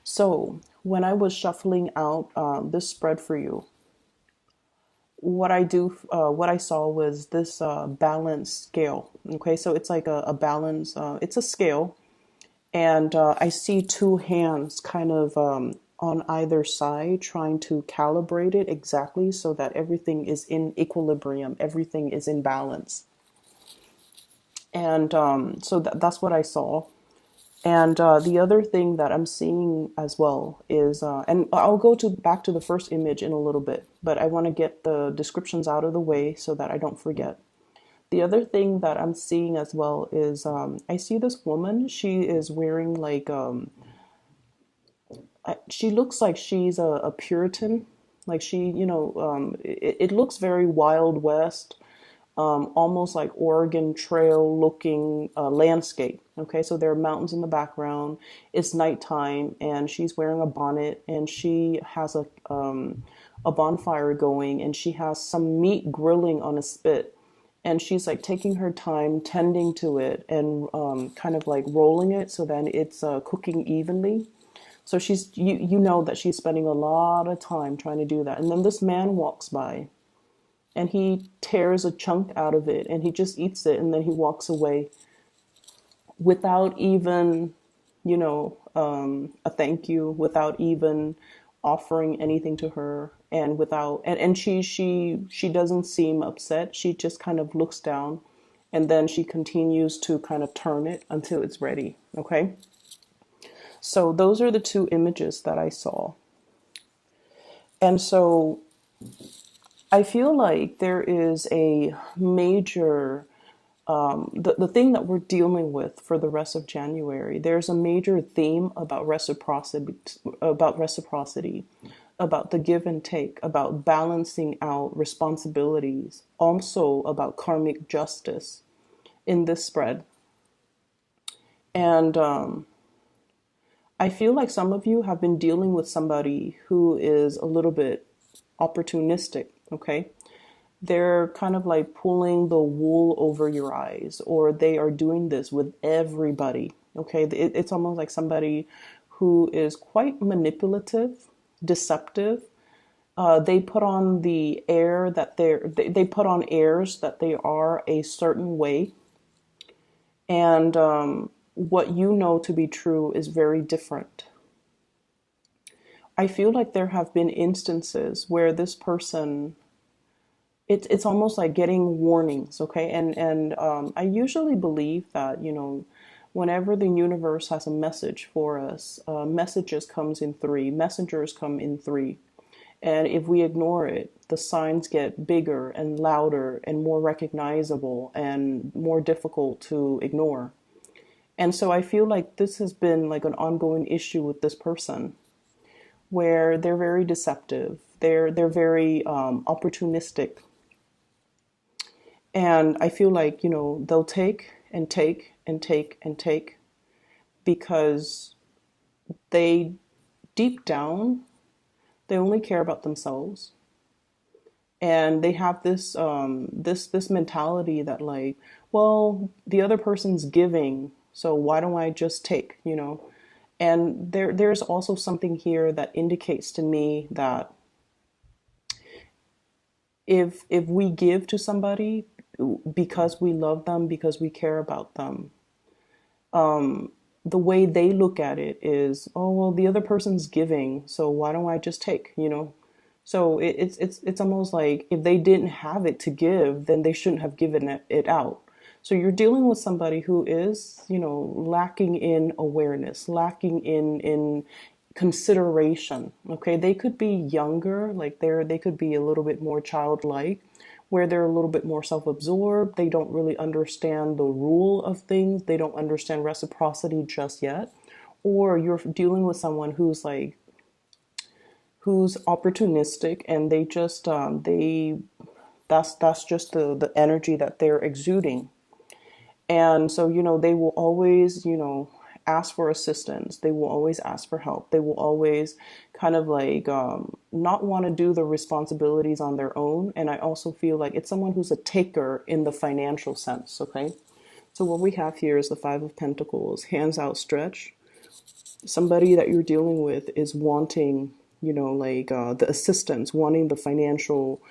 So when I was shuffling out this spread for you, what I saw was this balance scale. Okay, so it's like a balance. It's a scale, and I see two hands kind of on either side trying to calibrate it exactly so that everything is in equilibrium, everything is in balance. And so that's what I saw. And the other thing that I'm seeing as well is, and I'll go to back to the first image in a little bit, but I want to get the descriptions out of the way so that I don't forget. The other thing that I'm seeing as well is I see this woman. She is wearing like she looks like she's a Puritan. Like it looks very Wild West, almost like Oregon Trail looking landscape. Okay, so there are mountains in the background. It's nighttime, and she's wearing a bonnet, and she has a bonfire going, and she has some meat grilling on a spit, and she's like taking her time tending to it and kind of like rolling it so then it's cooking evenly. So you know that she's spending a lot of time trying to do that, and then this man walks by and he tears a chunk out of it and he just eats it and then he walks away without even, a thank you, without even offering anything to her, and and she doesn't seem upset. She just kind of looks down and then she continues to kind of turn it until it's ready. Okay. So those are the two images that I saw. And so I feel like there is a major the thing that we're dealing with for the rest of January, there's a major theme about reciprocity, about the give and take, about balancing out responsibilities, also about karmic justice in this spread. And I feel like some of you have been dealing with somebody who is a little bit opportunistic, okay? They're kind of like pulling the wool over your eyes, or they are doing this with everybody. Okay, it's almost like somebody who is quite manipulative, deceptive. They put on the air that they put on airs that they are a certain way, and what you know to be true is very different. I feel like there have been instances where this person it's almost like getting warnings, okay? And I usually believe that whenever the universe has a message for us, messages comes in three, messengers come in three, and if we ignore it, the signs get bigger and louder and more recognizable and more difficult to ignore. And so I feel like this has been like an ongoing issue with this person, where they're very deceptive, they're very opportunistic. And I feel like, they'll take and take and take and take because they, deep down, they only care about themselves. And they have this mentality that like, well, the other person's giving, so why don't I just take? And there's also something here that indicates to me that if we give to somebody because we love them, because we care about them, the way they look at it is, oh well, the other person's giving, so why don't I just take? So it's almost like if they didn't have it to give, then they shouldn't have given it out. So you're dealing with somebody who is, lacking in awareness, lacking in consideration. Okay, they could be younger, like they could be a little bit more childlike, where they're a little bit more self-absorbed. They don't really understand the rule of things. They don't understand reciprocity just yet. Or you're dealing with someone who's opportunistic, and they just that's just the energy that they're exuding. And so, they will always, ask for assistance. They will always ask for help. They will always kind of like not want to do the responsibilities on their own. And I also feel like it's someone who's a taker in the financial sense, okay? So what we have here is the Five of Pentacles, hands outstretched, Somebody that you're dealing with is wanting, the assistance, wanting the financial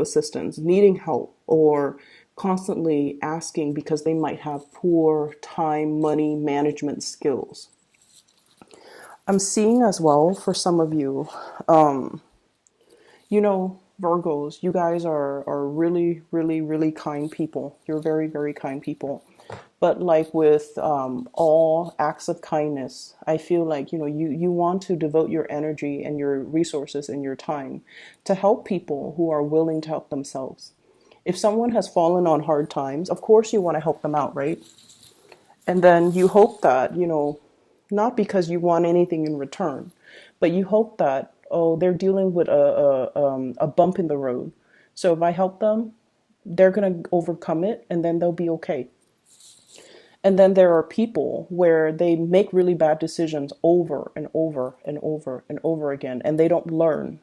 assistance, needing help, or constantly asking because they might have poor time, money management skills. I'm seeing as well for some of you, Virgos, you guys are really, really, really kind people. You're very, very kind people. But like with all acts of kindness, I feel like, you want to devote your energy and your resources and your time to help people who are willing to help themselves. If someone has fallen on hard times, of course you want to help them out, right? And then you hope that, not because you want anything in return, but you hope that, oh, they're dealing with a bump in the road. So if I help them, they're going to overcome it and then they'll be okay. And then there are people where they make really bad decisions over and over and over and over again, and they don't learn.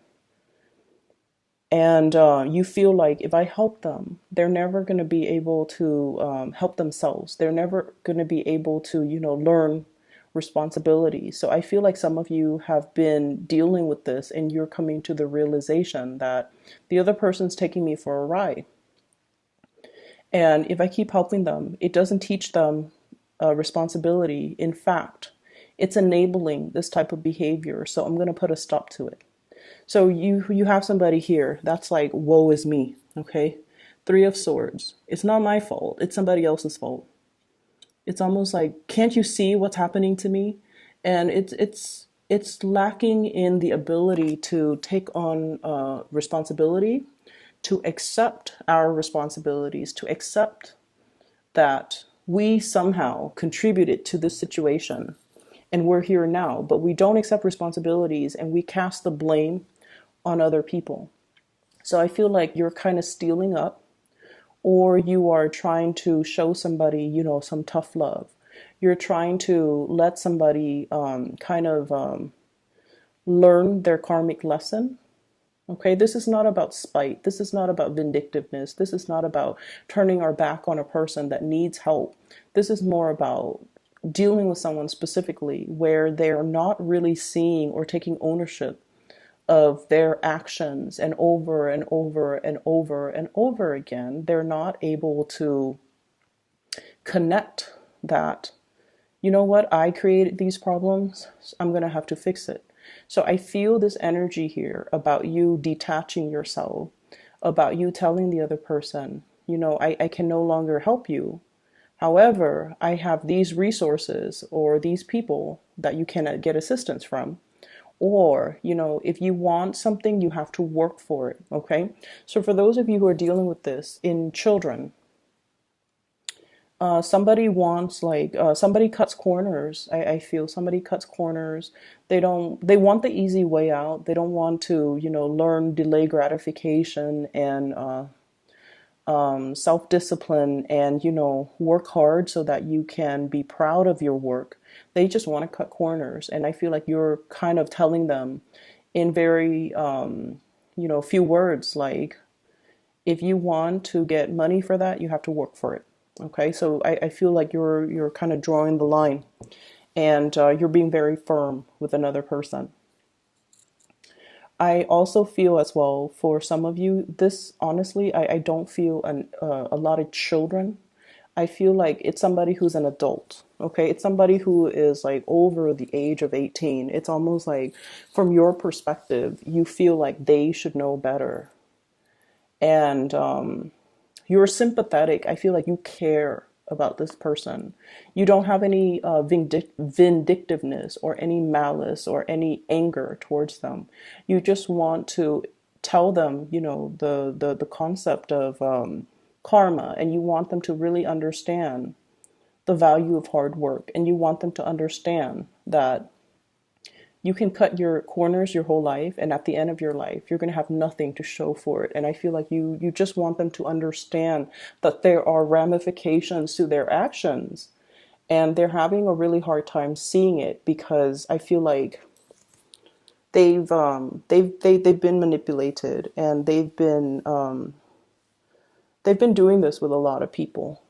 And you feel like if I help them, they're never going to be able to help themselves. They're never going to be able to, learn responsibility. So I feel like some of you have been dealing with this and you're coming to the realization that the other person's taking me for a ride. And if I keep helping them, it doesn't teach them responsibility. In fact, it's enabling this type of behavior. So I'm going to put a stop to it. So you have somebody here that's like, woe is me, okay? Three of Swords. It's not my fault. It's somebody else's fault. It's almost like, can't you see what's happening to me? And it's lacking in the ability to take on responsibility, to accept our responsibilities, to accept that we somehow contributed to this situation and we're here now, but we don't accept responsibilities and we cast the blame on other people. So I feel like you're kind of stealing up, or you are trying to show somebody, some tough love. You're trying to let somebody learn their karmic lesson. Okay, this is not about spite. This is not about vindictiveness. This is not about turning our back on a person that needs help. This is more about dealing with someone specifically where they're not really seeing or taking ownership of their actions, and over and over and over and over again, they're not able to connect that, you know what, I created these problems, I'm going to have to fix it. So I feel this energy here about you detaching yourself, about you telling the other person, I can no longer help you. However, I have these resources or these people that you can get assistance from. Or, if you want something, you have to work for it. Okay. So for those of you who are dealing with this in children, somebody wants somebody cuts corners. I feel somebody cuts corners. They want the easy way out. They don't want to, learn delay gratification and self-discipline and, work hard so that you can be proud of your work. They just want to cut corners. And I feel like you're kind of telling them in very, few words, like, if you want to get money for that, you have to work for it. Okay. So I feel like you're kind of drawing the line, and you're being very firm with another person. I also feel as well for some of you, this honestly, I don't feel a lot of children. I feel like it's somebody who's an adult. Okay. It's somebody who is like over the age of 18. It's almost like from your perspective, you feel like they should know better. And you're sympathetic. I feel like you care about this person. You don't have any vindictiveness or any malice or any anger towards them. You just want to tell them, the concept of karma, and you want them to really understand the value of hard work, and you want them to understand that you can cut your corners your whole life, and at the end of your life you're going to have nothing to show for it. And I feel like you just want them to understand that there are ramifications to their actions, and they're having a really hard time seeing it because I feel like they've been manipulated, and they've been doing this with a lot of people.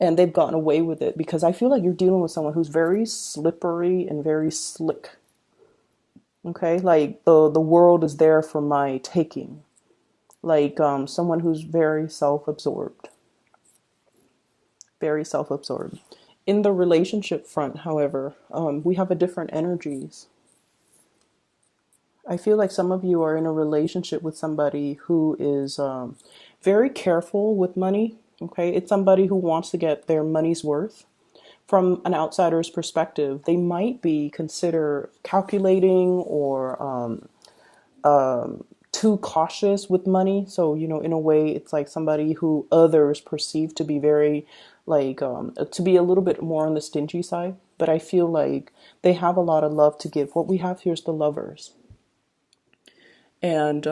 and they've gotten away with it, because I feel like you're dealing with someone who's very slippery and very slick. Okay, like the world is there for my taking. Like someone who's very self-absorbed, very self-absorbed. In the relationship front, however, we have a different energies. I feel like some of you are in a relationship with somebody who is very careful with money. Okay, it's somebody who wants to get their money's worth. From an outsider's perspective, they might be consider calculating or too cautious with money. So, in a way, it's like somebody who others perceive to be very, like, to be a little bit more on the stingy side. But I feel like they have a lot of love to give. What we have here is the lovers. And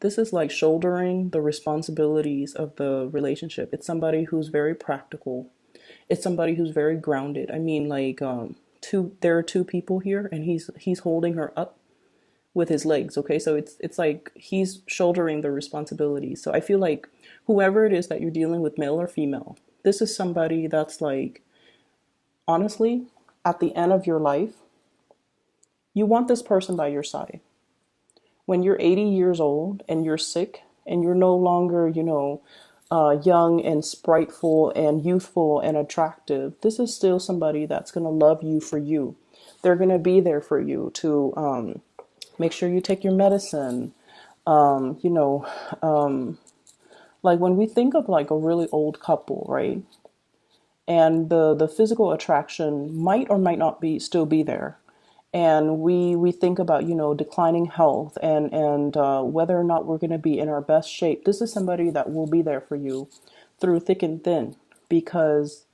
this is like shouldering the responsibilities of the relationship. It's somebody who's very practical. It's somebody who's very grounded. I mean, like, there are two people here, and he's holding her up with his legs. Okay, so it's like he's shouldering the responsibilities. So I feel like whoever it is that you're dealing with, male or female, this is somebody that's like, honestly, at the end of your life, you want this person by your side. When you're 80 years old and you're sick and you're no longer, young and spriteful and youthful and attractive, this is still somebody that's going to love you for you. They're going to be there for you to make sure you take your medicine. Um, you know, like when we think of like a really old couple, right? And the physical attraction might or might not be still be there. And we think about, declining health and whether or not we're going to be in our best shape. This is somebody that will be there for you through thick and thin, because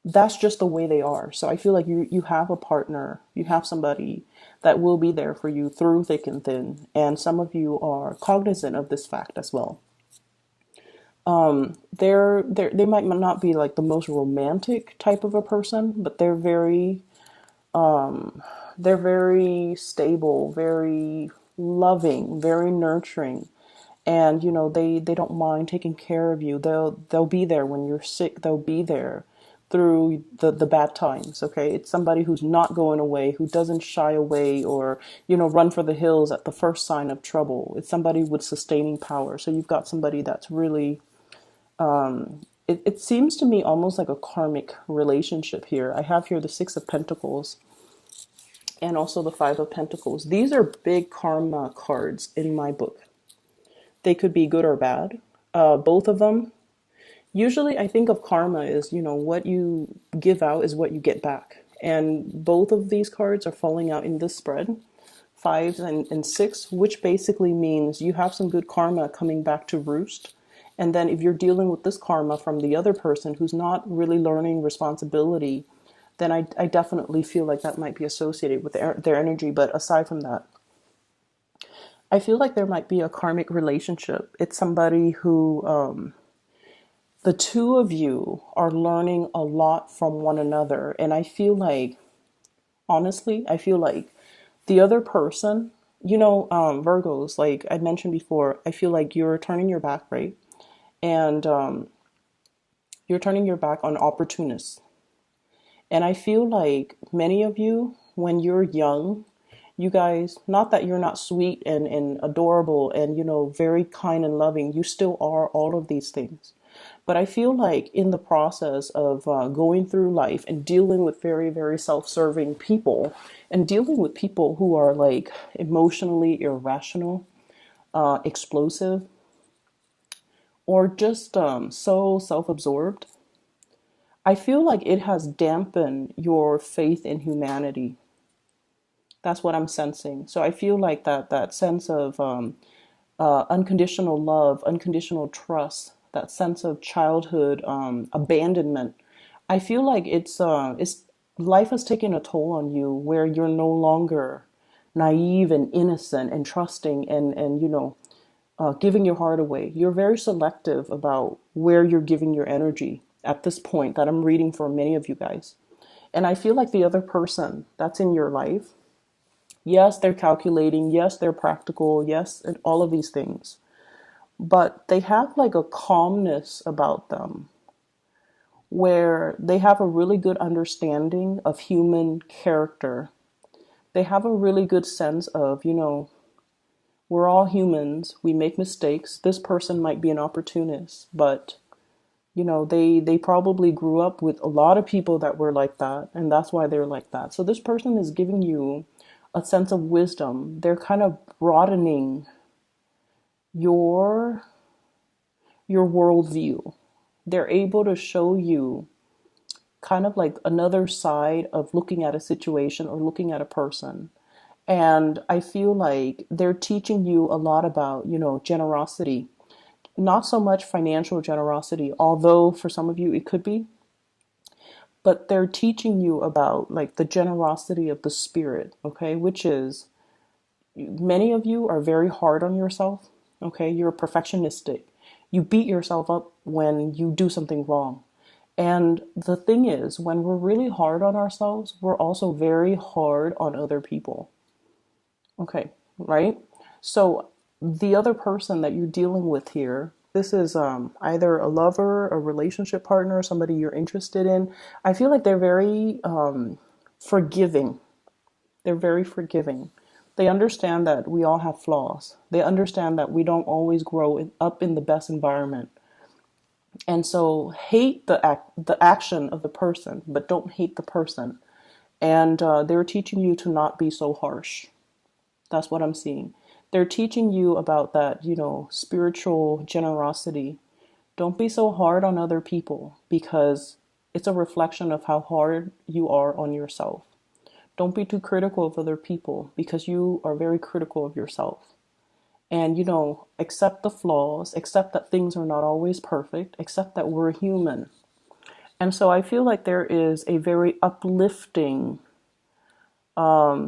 that's just the way they are. So I feel like you have a partner, you have somebody that will be there for you through thick and thin. And some of you are cognizant of this fact as well. They might not be like the most romantic type of a person, but they're very stable, very loving, very nurturing. And they don't mind taking care of you. They'll be there when you're sick. They'll be there through the bad times. Okay, it's somebody who's not going away, who doesn't shy away or run for the hills at the first sign of trouble. It's somebody with sustaining power. So you've got somebody that's really it seems to me almost like a karmic relationship here. I have here the Six of Pentacles and also the Five of Pentacles. These are big karma cards in my book. They could be good or bad. Both of them. Usually I think of karma as, what you give out is what you get back. And both of these cards are falling out in this spread, 5 and 6, which basically means you have some good karma coming back to roost. And then if you're dealing with this karma from the other person who's not really learning responsibility, then I definitely feel like that might be associated with their energy. But aside from that, I feel like there might be a karmic relationship. It's somebody who, the two of you are learning a lot from one another. And I feel like, honestly, I feel like the other person, Virgos, like I mentioned before, I feel like you're turning your back, right? And you're turning your back on opportunists. And I feel like many of you, when you're young, you guys, not that you're not sweet and adorable and, very kind and loving, you still are all of these things. But I feel like in the process of going through life and dealing with very, very self-serving people and dealing with people who are like emotionally irrational, explosive, or just so self-absorbed, I feel like it has dampened your faith in humanity. That's what I'm sensing. So I feel like that sense of unconditional love, unconditional trust, that sense of childhood abandonment. I feel like it's life has taken a toll on you, where you're no longer naive and innocent and trusting and giving your heart away. You're very selective about where you're giving your energy at this point that I'm reading for many of you guys. And I feel like the other person that's in your life, yes, they're calculating, yes, they're practical, yes, and all of these things. But they have like a calmness about them. where they have a really good understanding of human character. They have a really good sense of, we're all humans. We make mistakes. This person might be an opportunist, but they probably grew up with a lot of people that were like that, and that's why they're like that. So this person is giving you a sense of wisdom. They're kind of broadening your worldview. They're able to show you kind of like another side of looking at a situation or looking at a person. And I feel like they're teaching you a lot about, generosity. Not so much financial generosity, although for some of you it could be, but they're teaching you about like the generosity of the spirit, okay? Which is, many of you are very hard on yourself, okay? You're perfectionistic. You beat yourself up when you do something wrong. And the thing is, when we're really hard on ourselves, we're also very hard on other people. Okay, right? So the other person that you're dealing with here, this is either a lover, a relationship partner, somebody you're interested in. I feel like they're very forgiving. They're very forgiving. They understand that we all have flaws. They understand that we don't always up in the best environment. And so hate the action of the person, but don't hate the person. And they're teaching you to not be so harsh. That's what I'm seeing. They're teaching you about that, spiritual generosity. Don't be so hard on other people because it's a reflection of how hard you are on yourself. Don't be too critical of other people because you are very critical of yourself. And, accept the flaws, accept that things are not always perfect, accept that we're human. And so I feel like there is a very uplifting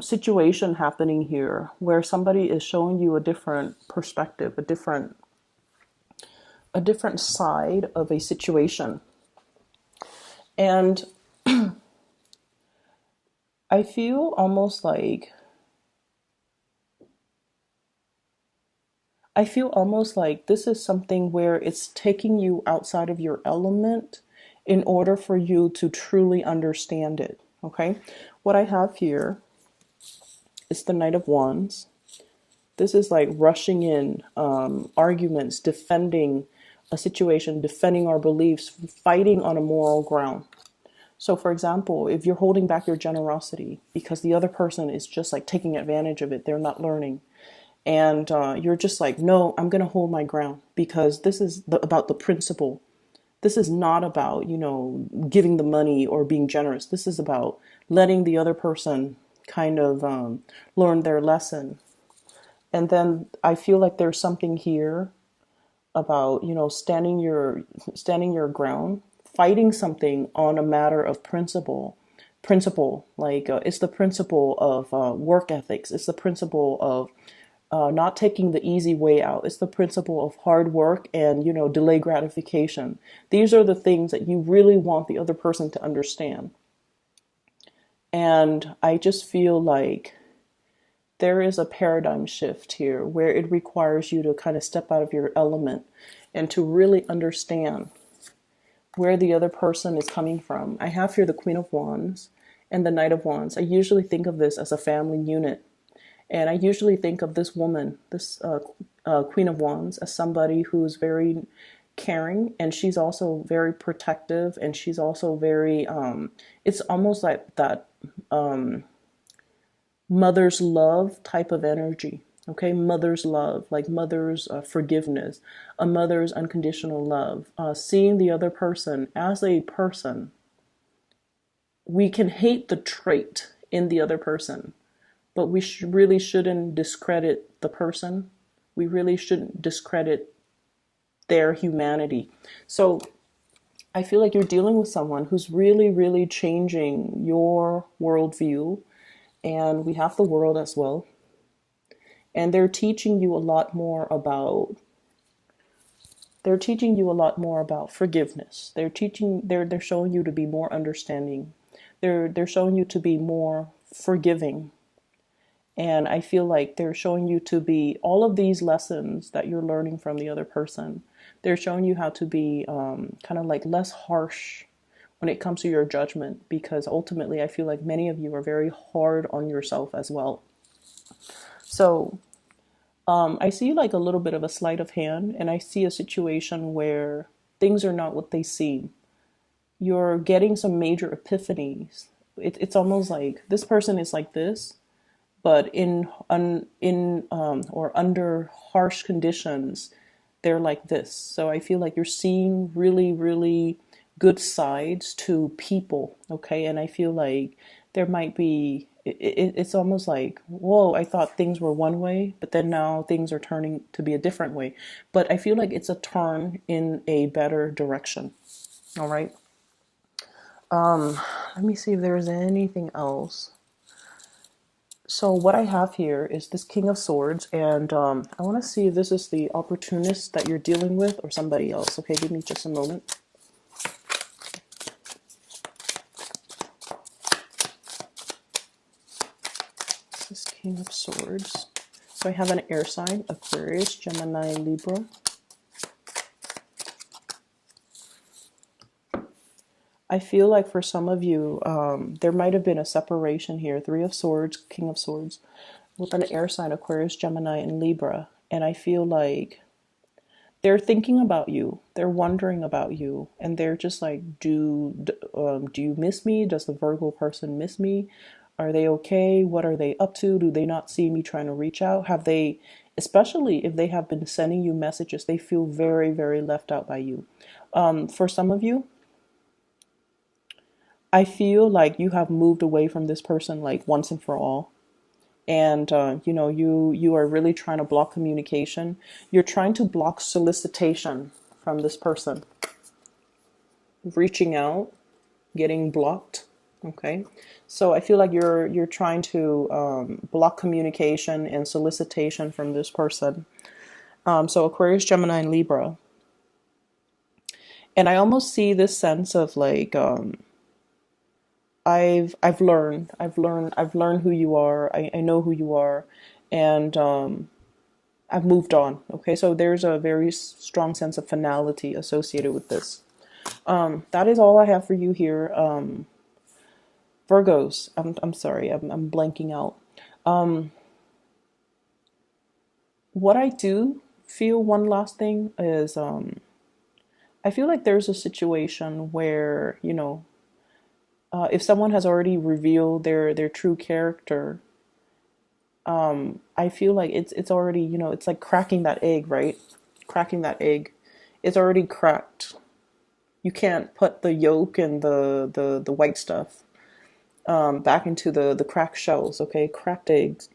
situation happening here where somebody is showing you a different perspective, a different side of a situation. And I feel almost like this is something where it's taking you outside of your element in order for you to truly understand it. Okay? What I have here is the Knight of Wands. This is like rushing in, arguments, defending a situation, defending our beliefs, fighting on a moral ground. So, for example, if you're holding back your generosity because the other person is just like taking advantage of it, they're not learning. And you're just like, no, I'm going to hold my ground because this is about the principle. This is not about, giving the money or being generous. This is about letting the other person kind of learn their lesson. And then I feel like there's something here about, standing your ground, fighting something on a matter of principle, like it's the principle of work ethics. It's the principle of not taking the easy way out. It's the principle of hard work and, delay gratification. These are the things that you really want the other person to understand. And I just feel like there is a paradigm shift here where it requires you to kind of step out of your element and to really understand where the other person is coming from. I have here the Queen of Wands and the Knight of Wands. I usually think of this as a family unit. And I usually think of this woman, this Queen of Wands, as somebody who's very caring, and she's also very protective, and she's also very, it's almost like that mother's love type of energy. Okay, mother's love, like mother's forgiveness, a mother's unconditional love, seeing the other person as a person. We can hate the trait in the other person, but we really shouldn't discredit the person. We really shouldn't discredit their humanity. So I feel like you're dealing with someone who's really, really changing your worldview. And we have the world as well. And they're teaching you a lot more about forgiveness. They're showing you to be more understanding. They're showing you to be more forgiving. And I feel like they're showing you to be all of these lessons that you're learning from the other person. They're showing you how to be kind of like less harsh, when it comes to your judgment, because ultimately I feel like many of you are very hard on yourself as well. So I see like a little bit of a sleight of hand, and I see a situation where things are not what they seem. You're getting some major epiphanies. It's almost like this person is like this, but or under harsh conditions, they're like this. So I feel like you're seeing really, really good sides to people, okay? And I feel like there might be, it's almost like, whoa, I thought things were one way, but then now things are turning to be a different way. But I feel like it's a turn in a better direction, all right? Let me see if there's anything else. So what I have here is this King of Swords, and I want to see if this is the opportunist that you're dealing with or somebody else. Okay, give me just a moment. This King of Swords. So I have an air sign, Aquarius, Gemini, Libra. I feel like for some of you, there might have been a separation here. Three of Swords, King of Swords, with an air sign, Aquarius, Gemini, and Libra. And I feel like they're thinking about you. They're wondering about you. And they're just like, do you miss me? Does the Virgo person miss me? Are they okay? What are they up to? Do they not see me trying to reach out? Have they, especially if they have been sending you messages, they feel very, very left out by you. For some of you, I feel like you have moved away from this person like once and for all. And you know, you are really trying to block communication. You're trying to block solicitation from this person. Reaching out, getting blocked. Okay, so I feel like you're trying to block communication and solicitation from this person. So Aquarius, Gemini, and Libra. And I almost see this sense of like I've learned who you are. I know who you are, and I've moved on. Okay, so there's a very strong sense of finality associated with this. That is all I have for you here, Virgos. I'm sorry, I'm blanking out. What I do feel, one last thing is I feel like there's a situation where, you know, if someone has already revealed their true character, I feel like it's already, you know, it's like cracking that egg, right? Cracking that egg. It's already cracked. You can't put the yolk and the white stuff back into the cracked shells, okay? Cracked eggs.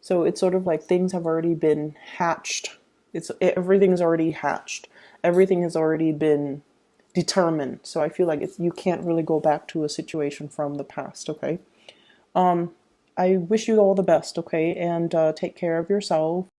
So it's sort of like things have already been hatched. Everything's already hatched. Everything has already been determined. So I feel like you can't really go back to a situation from the past, okay? I wish you all the best, okay? And take care of yourself.